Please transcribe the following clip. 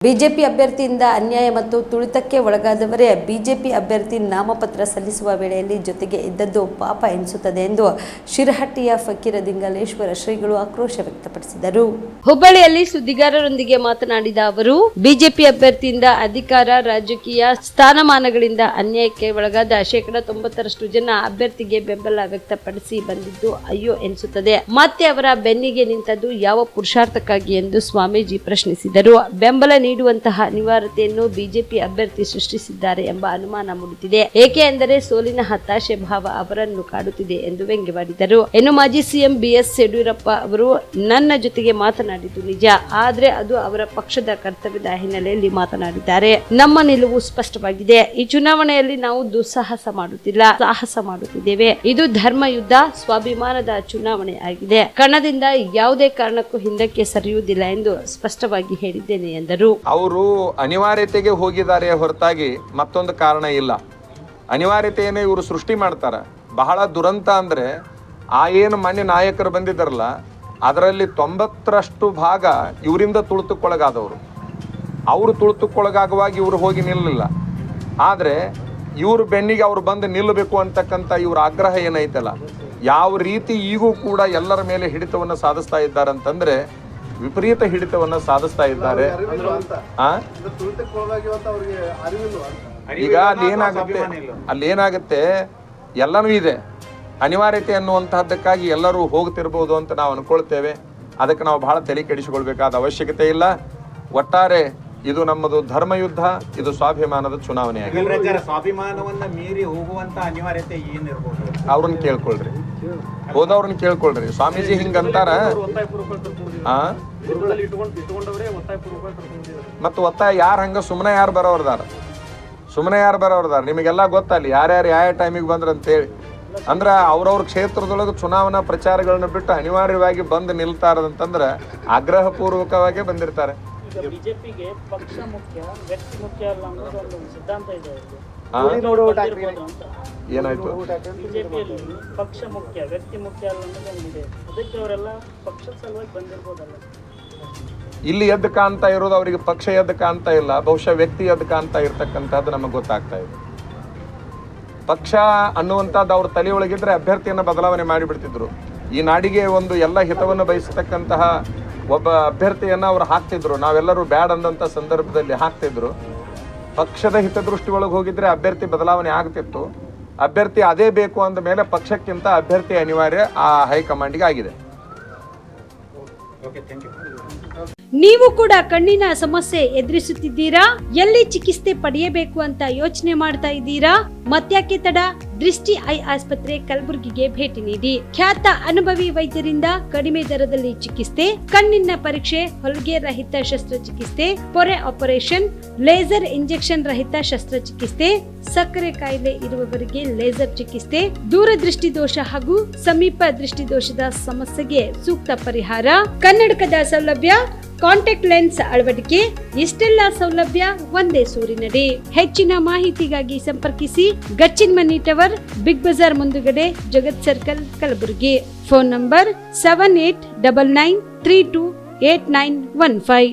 BJP ಅಭ್ಯರ್ಥಿಯಿಂದ ಅನ್ಯಾಯ ಮತ್ತು ತುಳಿತಕ್ಕೆ ಒಳಗಾದವರೇ ಬಿಜೆಪಿ ಅಭ್ಯರ್ಥಿ ನಾಮಪತ್ರ ಸಲ್ಲಿಸುವ ವೇಳೆಯಲ್ಲಿ ಜೊತೆಗೆ ಇದ್ದದ್ದು ಪಾಪ ಎನಿಸುತ್ತದೆ ಎಂದು ಶಿರಹಟ್ಟಿಯ ಫಕೀರ ದಿಂಗಾಲೇಶ್ವರ ಶ್ರೀಗಳು ಆಕ್ರೋಶ ವ್ಯಕ್ತಪಡಿಸಿದರು. ಹುಬ್ಬಳ್ಳಿಯಲ್ಲಿ ಸುದ್ದಿಗಾರರೊಂದಿಗೆ ಮಾತನಾಡಿದ ಅವರು, ಬಿಜೆಪಿ ಅಭ್ಯರ್ಥಿಯಿಂದ ಅಧಿಕಾರ, ರಾಜಕೀಯ ಸ್ಥಾನಮಾನಗಳಿಂದ ಅನ್ಯಾಯಕ್ಕೆ ಒಳಗಾದ 90% ಜನ ಅಭ್ಯರ್ಥಿಗೆ ಬೆಂಬಲ ವ್ಯಕ್ತಪಡಿಸಿ ಬಂದಿದ್ದು ಅಯ್ಯೋ ಎನಿಸುತ್ತದೆ. ಮತ್ತೆ ಅವರ ಬೆನ್ನಿಗೆ ನಿಂತದ್ದು ಯಾವ ಪುರುಷಾರ್ಥಕ್ಕಾಗಿ ಎಂದು ಸ್ವಾಮೀಜಿ ಪ್ರಶ್ನಿಸಿದರು. ಬೆಂಬಲ ನೀಡುವಂತಹ ಅನಿವಾರ್ಯತೆಯನ್ನು ಬಿಜೆಪಿ ಅಭ್ಯರ್ಥಿ ಸೃಷ್ಟಿಸಿದ್ದಾರೆ ಎಂಬ ಅನುಮಾನ ಮೂಡುತ್ತಿದೆ. ಏಕೆ ಎಂದರೆ ಸೋಲಿನ ಹತಾಶೆ ಭಾವ ಅವರನ್ನು ಕಾಡುತ್ತಿದೆ ಎಂದು ವ್ಯಂಗ್ಯವಾಡಿದರು. ಇನ್ನು ಮಾಜಿ ಸಿಎಂ BS ಯಡಿಯೂರಪ್ಪ ಅವರು ನನ್ನ ಜೊತೆಗೆ ಮಾತನಾಡಿದ್ದು ನಿಜ, ಆದ್ರೆ ಅದು ಅವರ ಪಕ್ಷದ ಕರ್ತವ್ಯದ ಹಿನ್ನೆಲೆಯಲ್ಲಿ ಮಾತನಾಡಿದ್ದಾರೆ. ನಮ್ಮ ನಿಲುವು ಸ್ಪಷ್ಟವಾಗಿದೆ. ಈ ಚುನಾವಣೆಯಲ್ಲಿ ನಾವು ದುಸ್ಸಾಹಸ ಮಾಡುತ್ತಿಲ್ಲ, ಸಾಹಸ ಮಾಡುತ್ತಿದ್ದೇವೆ. ಇದು ಧರ್ಮ ಯುದ್ಧ, ಸ್ವಾಭಿಮಾನದ ಚುನಾವಣೆ ಆಗಿದೆ. ಕಣದಿಂದ ಯಾವುದೇ ಕಾರಣಕ್ಕೂ ಹಿಂದಕ್ಕೆ ಸರಿಯುವುದಿಲ್ಲ ಎಂದು ಸ್ಪಷ್ಟವಾಗಿ ಹೇಳಿದ್ದೇನೆ ಎಂದರು. ಅವರು ಅನಿವಾರ್ಯತೆಗೆ ಹೋಗಿದ್ದಾರೆ ಹೊರತಾಗಿ ಮತ್ತೊಂದು ಕಾರಣ ಇಲ್ಲ. ಅನಿವಾರ್ಯತೆಯನ್ನು ಇವರು ಸೃಷ್ಟಿ ಮಾಡ್ತಾರ. ಬಹಳ ದುರಂತ ಅಂದ್ರೆ ಏನು ಮಾನ್ಯ ನಾಯಕರು ಬಂದಿದ್ದಾರಲ್ಲ, ಅದರಲ್ಲಿ 90% ಭಾಗ ಇವರಿಂದ ತುಳಿತಕ್ಕೊಳಗಾದವರು. ಅವರು ತುಳಿತಕ್ಕೊಳಗಾಗುವಾಗ ಇವರು ಹೋಗಿ ನಿಲ್ಲಲಿಲ್ಲ. ಆದರೆ ಇವ್ರ ಬೆನ್ನಿಗೆ ಅವ್ರು ಬಂದು ನಿಲ್ಲಬೇಕು ಅಂತಕ್ಕಂಥ ಇವ್ರ ಆಗ್ರಹ ಏನೈತಲ್ಲ, ಯಾವ ರೀತಿ ಈಗೂ ಕೂಡ ಎಲ್ಲರ ಮೇಲೆ ಹಿಡಿತವನ್ನು ಸಾಧಿಸ್ತಾ ಇದ್ದಾರೆ ಅಂತಂದ್ರೆ ವಿಪರೀತ ಹಿಡಿತವನ್ನ ಸಾಧಿಸ್ತಾ ಇದ್ದಾರೆ. ಈಗ ಅಲ್ಲಿ ಏನಾಗುತ್ತೆ ಎಲ್ಲನೂ ಇದೆ. ಅನಿವಾರ್ಯತೆ ಅನ್ನುವಂತಹದ್ದಕ್ಕಾಗಿ ಎಲ್ಲರೂ ಹೋಗ್ತಿರ್ಬೋದು ಅಂತ ನಾವು ಅನ್ಕೊಳ್ತೇವೆ. ಅದಕ್ಕೆ ನಾವು ಬಹಳ ತಲೆ ಕೆಡಿಸಿಕೊಳ್ಬೇಕಾದ ಅವಶ್ಯಕತೆ ಇಲ್ಲ. ಒಟ್ಟಾರೆ ಇದು ನಮ್ಮದು ಧರ್ಮಯುದ್ಧ, ಇದು ಸ್ವಾಭಿಮಾನದ ಚುನಾವಣೆ ಆಗಿದೆ. ಸ್ವಾಭಿಮಾನವನ್ನ ಮೀರಿ ಹೋಗುವಂತ ಅನಿವಾರ್ಯತೆ ಏನಿರ್ಬೋದು ಅವ್ರನ್ನ ಕೇಳ್ಕೊಳ್ರಿ, ಹೋದವ್ರನ್ನ ಕೇಳ್ಕೊಳ್ರಿ. ಸ್ವಾಮೀಜಿ ಹಿಂಗಂತಾರ ಮತ್ತು ಒತ್ತಾಯ ಯಾರು ಹಂಗ ಸುಮ್ಮನೆ ಯಾರು ಬರೋರ್ದಾರ ನಿಮಗೆಲ್ಲ ಗೊತ್ತಲ್ಲಿ ಯಾರ್ಯಾರು ಯಾವ ಟೈಮಿಗೆ ಬಂದ್ರ ಅಂತೇಳಿ. ಅಂದ್ರ ಅವ್ರವ್ರ ಕ್ಷೇತ್ರದೊಳಗೆ ಚುನಾವಣಾ ಪ್ರಚಾರಗಳನ್ನ ಬಿಟ್ಟು ಅನಿವಾರ್ಯವಾಗಿ ಬಂದು ನಿಲ್ತಾರಂತಂದ್ರ ಆಗ್ರಹ ಪೂರ್ವಕವಾಗಿ ಬಂದಿರ್ತಾರೆ. ಬಿಜೆಪಿಗೆ ಪಕ್ಷ ಮುಖ್ಯ, ವ್ಯಕ್ತಿ ಮುಖ್ಯ ಅಲ್ಲ ಅನ್ನೋದು ಒಂದು ಸಿದ್ಧಾಂತ ಇದೆ. ಏನಾಯ್ತು? ಬಿಜೆಪಿಯಲ್ಲಿ ಪಕ್ಷ ಮುಖ್ಯ, ವ್ಯಕ್ತಿ ಮುಖ್ಯ ಅಲ್ಲ ಅನ್ನೋದು ಒಂದಿದೆ. ಅದಕ್ಕೆ ಅವರೆಲ್ಲ ಪಕ್ಷದ ಸಲುವಾಗಿ ಬಂದಿರ್ಬೋದಲ್ಲ. ಇಲ್ಲಿ ಎದ್ದು ಕಾಣ್ತಾ ಇರೋದು ಅವರಿಗೆ ಪಕ್ಷ ಎದ್ದು ಕಾಣ್ತಾ ಇಲ್ಲ, ಬಹುಶಃ ವ್ಯಕ್ತಿ ಎದ್ದು ಕಾಣ್ತಾ ಇರ್ತಕ್ಕಂಥದ್ದು ನಮಗೆ ಗೊತ್ತಾಗ್ತಾ ಇದೆ. ಪಕ್ಷ ಅನ್ನುವಂಥದ್ದು ಅವ್ರ ತಲೆಯೊಳಗಿದ್ರೆ ಅಭ್ಯರ್ಥಿಯನ್ನ ಬದಲಾವಣೆ ಮಾಡಿಬಿಡ್ತಿದ್ರು. ಈ ನಾಡಿಗೆ ಒಂದು ಎಲ್ಲ ಹಿತವನ್ನು ಬಯಸತಕ್ಕಂತಹ ಒಬ್ಬ ಅಭ್ಯರ್ಥಿಯನ್ನ ಅವ್ರು ಹಾಕ್ತಿದ್ರು. ನಾವೆಲ್ಲರೂ ಬ್ಯಾಡ್ ಅಂದಂಥ ಸಂದರ್ಭದಲ್ಲಿ ಹಾಕ್ತಿದ್ರು. ಪಕ್ಷದ ಹಿತದೃಷ್ಟಿ ಒಳಗೆ ಹೋಗಿದ್ರೆ ಅಭ್ಯರ್ಥಿ ಬದಲಾವಣೆ ಆಗ್ತಿತ್ತು. ಅಭ್ಯರ್ಥಿ ಅದೇ ಬೇಕು ಅಂದ ಮೇಲೆ ಪಕ್ಷಕ್ಕಿಂತ ಅಭ್ಯರ್ಥಿ ಅನಿವಾರ್ಯ ಆ ಹೈಕಮಾಂಡ್ಗೆ ಆಗಿದೆ. ನೀವು ಕೂಡ ಕಣ್ಣಿನ ಸಮಸ್ಯೆ ಎದುರಿಸುತ್ತಿದ್ದೀರಾ? ಎಲ್ಲಿ ಚಿಕಿತ್ಸೆ ಪಡೆಯಬೇಕು ಅಂತ ಯೋಚನೆ ಮಾಡ್ತಾ ಇದ್ದೀರಾ? ಮತ್ಯಾಕೆ ತಡ? ದೃಷ್ಟಿ ಐ ಆಸ್ಪತ್ರೆ ಕಲಬುರಗಿಗೆ ಭೇಟಿ ನೀಡಿ. ಖ್ಯಾತ ಅನುಭವಿ ವೈದ್ಯರಿಂದ ಕಡಿಮೆ ದರದಲ್ಲಿ ಚಿಕಿತ್ಸೆ, ಕಣ್ಣಿನ ಪರೀಕ್ಷೆ, ಹೊಲಿಗೆ ರಹಿತ ಶಸ್ತ್ರಚಿಕಿತ್ಸೆ, ಪೊರೆ ಆಪರೇಷನ್, ಲೇಸರ್ ಇಂಜೆಕ್ಷನ್ ರಹಿತ ಶಸ್ತ್ರಚಿಕಿತ್ಸೆ, ಸಕ್ಕರೆ ಕಾಯಿಲೆ ಇರುವವರಿಗೆ ಲೇಸರ್ ಚಿಕಿತ್ಸೆ, ದೂರದೃಷ್ಟಿ ದೋಷ ಹಾಗೂ ಸಮೀಪ ದೃಷ್ಟಿ ದೋಷದ ಸಮಸ್ಯೆಗೆ ಸೂಕ್ತ ಪರಿಹಾರ, ಕನ್ನಡಕದ ಸೌಲಭ್ಯ, ಕಾಂಟ್ಯಾಕ್ಟ್ ಲೆನ್ಸ್ ಅಳವಡಿಕೆ, ಇಷ್ಟೆಲ್ಲ ಸೌಲಭ್ಯ ಒಂದೇ ಸೂರಿನಡಿ. ಹೆಚ್ಚಿನ ಮಾಹಿತಿಗಾಗಿ ಸಂಪರ್ಕಿಸಿ Gachchinmani tower, Big Bazaar ಮುಂದುಗಡೆ, Jagat circle, Kalaburagi. Phone number 7899328915.